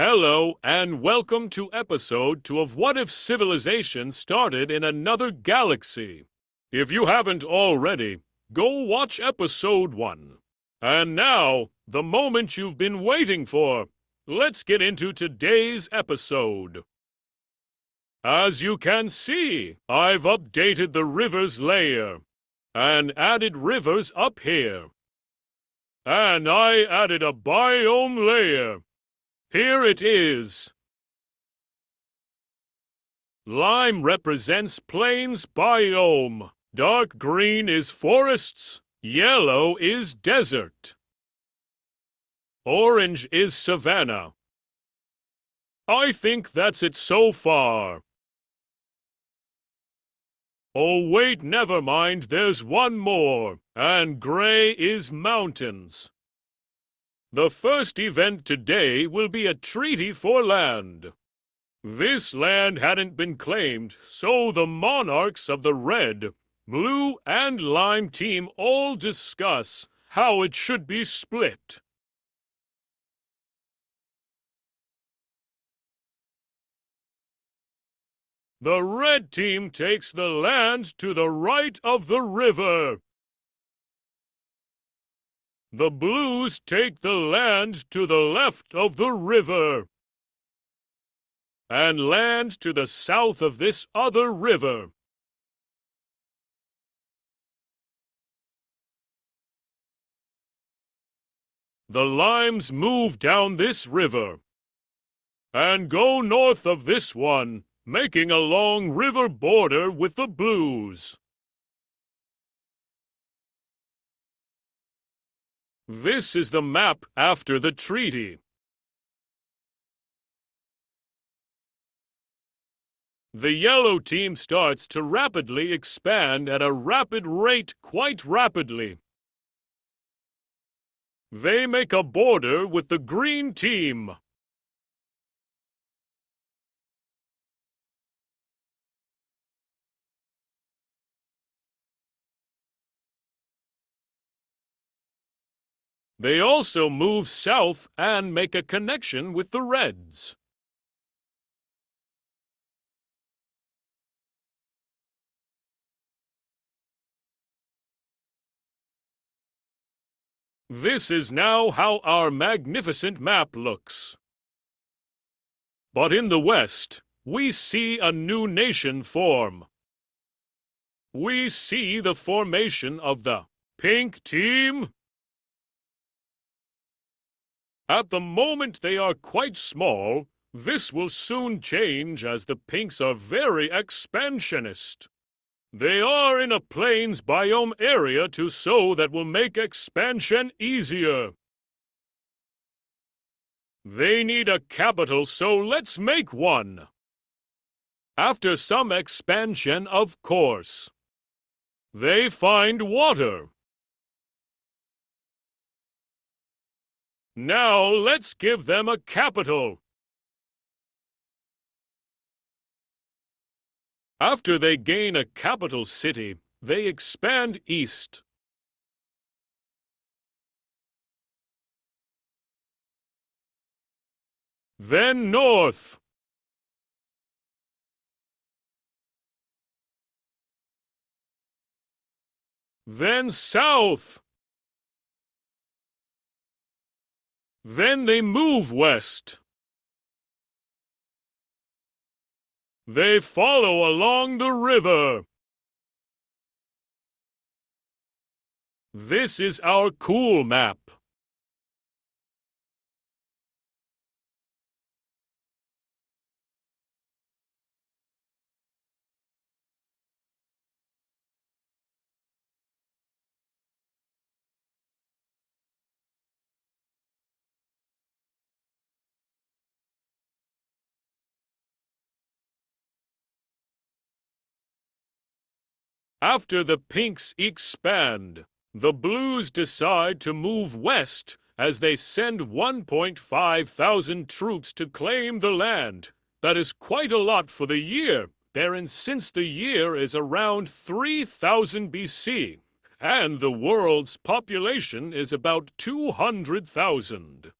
Hello, and welcome to Episode 2 of What If Civilization Started in Another Galaxy? If you haven't already, go watch Episode 1. And now, the moment you've been waiting for. Let's get into today's episode. As you can see, I've updated the rivers layer and added rivers up here. And I added a biome layer. Here it is. Lime represents plains biome. Dark green is forests. Yellow is desert. Orange is savanna. I think that's it so far. Oh wait, never mind, there's one more. And gray is mountains. The first event today will be a treaty for land. This land hadn't been claimed, so the monarchs of the red, blue, and lime team all discuss how it should be split. The red team takes the land to the right of the river. The blues take the land to the left of the river. And land to the south of this other river. The limes move down this river and go north of this one, making a long river border with the blues. This is the map after the treaty. The yellow team starts to rapidly expand at a rapid rate, quite rapidly. They make a border with the green team. They also move south and make a connection with the reds. This is now how our magnificent map looks. But in the west, we see a new nation form. We see the formation of the pink team. At the moment they are quite small. This will soon change as the pinks are very expansionist. They are in a plains biome area so that will make expansion easier. They need a capital, so let's make one. After some expansion, of course. They find water. Now let's give them a capital. After they gain a capital city, they expand east. Then north. Then south. Then they move west. They follow along the river. This is our cool map. After the pinks expand, the blues decide to move west as they send 1.5 thousand troops to claim the land. That is quite a lot for the year, Baron, since the year is around 3000 BC, and the world's population is about 200,000.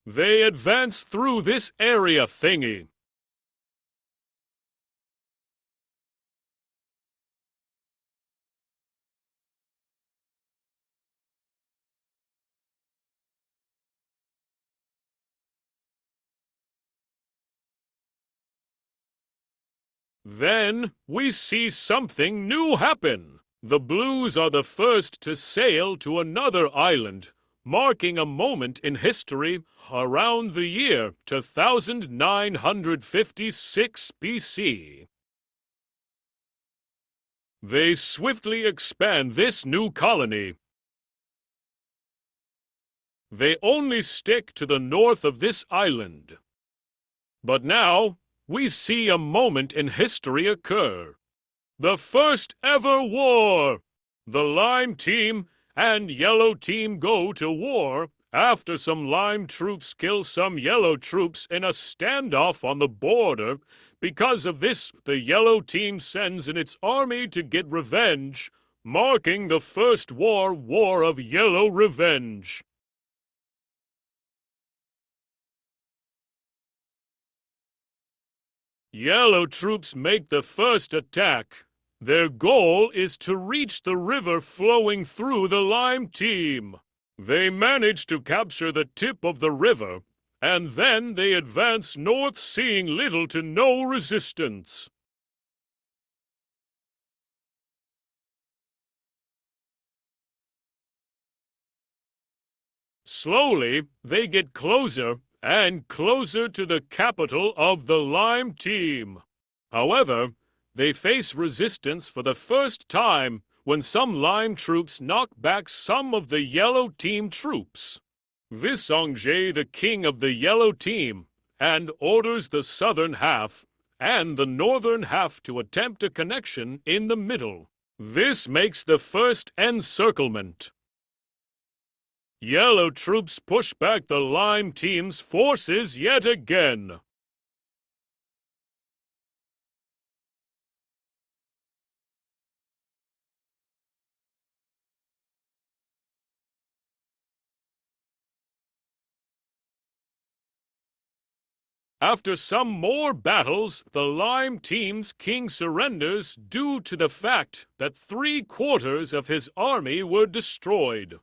They advance through this area thingy. Then we see something new happen. The Blues are the first to sail to another island, marking a moment in history around the year 2956 BC. They swiftly expand this new colony. They only stick to the north of this island. But now, we see a moment in history occur. The first ever war! The Lime Team and Yellow Team go to war after some Lime troops kill some Yellow troops in a standoff on the border. Because of this, the Yellow Team sends in its army to get revenge, marking the First War of Yellow Revenge. Yellow troops make the first attack. Their goal is to reach the river flowing through the Lime Team. They manage to capture the tip of the river, and then they advance north, seeing little to no resistance. Slowly, they get closer and closer to the capital of the Lime Team. However, they face resistance for the first time when some Lime troops knock back some of the Yellow Team troops. This Angers, the king of the Yellow Team, and orders the southern half and the northern half to attempt a connection in the middle. This makes the first encirclement. Yellow troops push back the Lime Team's forces yet again. After some more battles, the Lime Team's king surrenders due to the fact that 3/4 of his army were destroyed.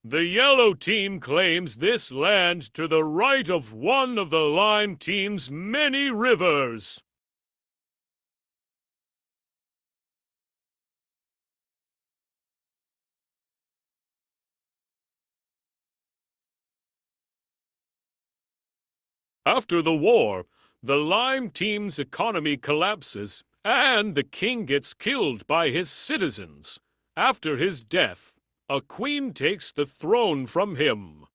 The Yellow Team claims this land to the right of one of the Lime Team's many rivers. After the war, the Lime Team's economy collapses and the king gets killed by his citizens. After his death, a queen takes the throne from him.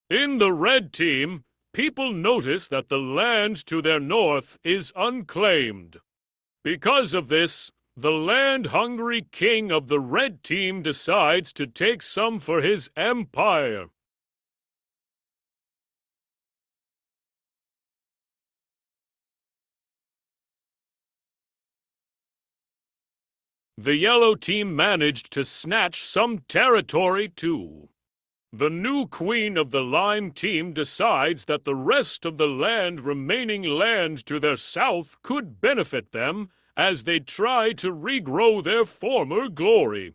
In the Red Team, people notice that the land to their north is unclaimed. Because of this, the land-hungry king of the Red Team decides to take some for his empire. The Yellow Team managed to snatch some territory too. The new queen of the Lime Team decides that the rest of the remaining land to their south could benefit them as they try to regrow their former glory.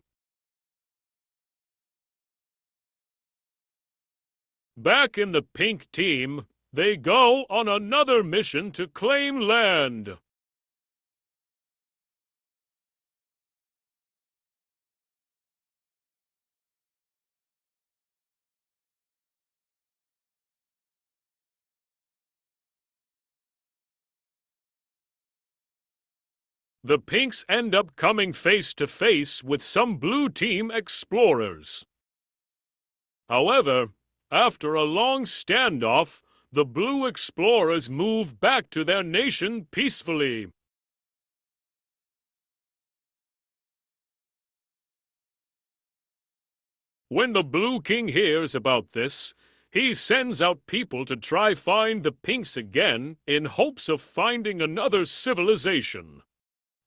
Back in the Pink Team, they go on another mission to claim land. The Pinks end up coming face to face with some Blue Team explorers. However, after a long standoff, the Blue explorers move back to their nation peacefully. When the Blue King hears about this, he sends out people to try find the Pinks again in hopes of finding another civilization.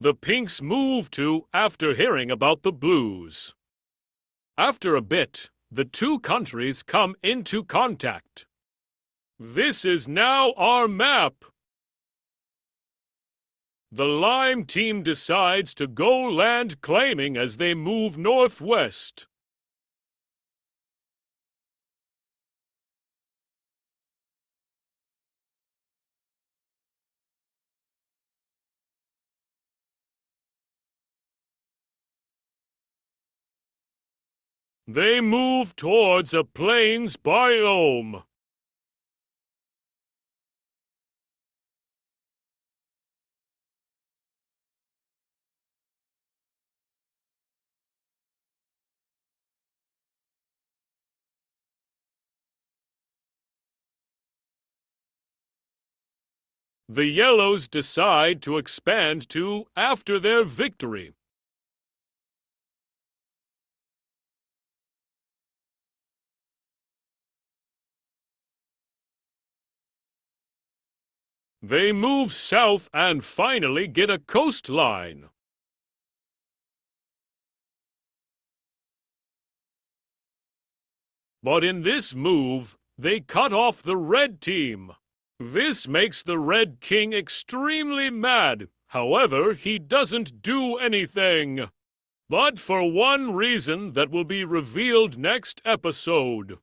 the Pinks move to after hearing about the Blues. After a bit, the two countries come into contact. This is now our map. The Lime team decides to go land claiming as they move northwest. They move towards a plains biome. The Yellows decide to expand to after their victory. They move south and finally get a coastline. But in this move, they cut off the Red team. This makes the Red King extremely mad. However, he doesn't do anything. But for one reason that will be revealed next episode.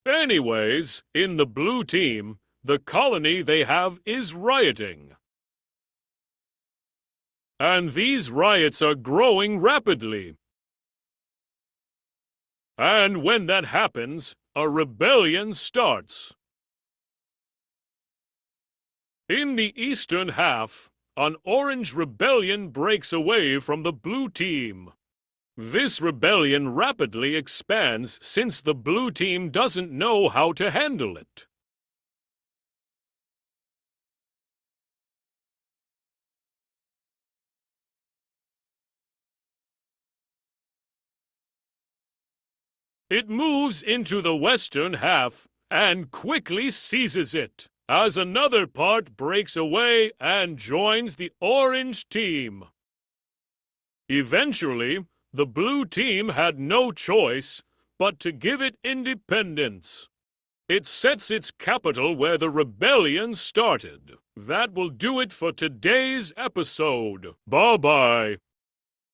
Anyways, in the Blue team, the colony they have is rioting. And these riots are growing rapidly. And when that happens, a rebellion starts. In the eastern half, an orange rebellion breaks away from the Blue team. This rebellion rapidly expands since the Blue team doesn't know how to handle it. It moves into the western half and quickly seizes it, as another part breaks away and joins the orange team. Eventually, the Blue team had no choice but to give it independence. It sets its capital where the rebellion started. That will do it for today's episode. Bye-bye.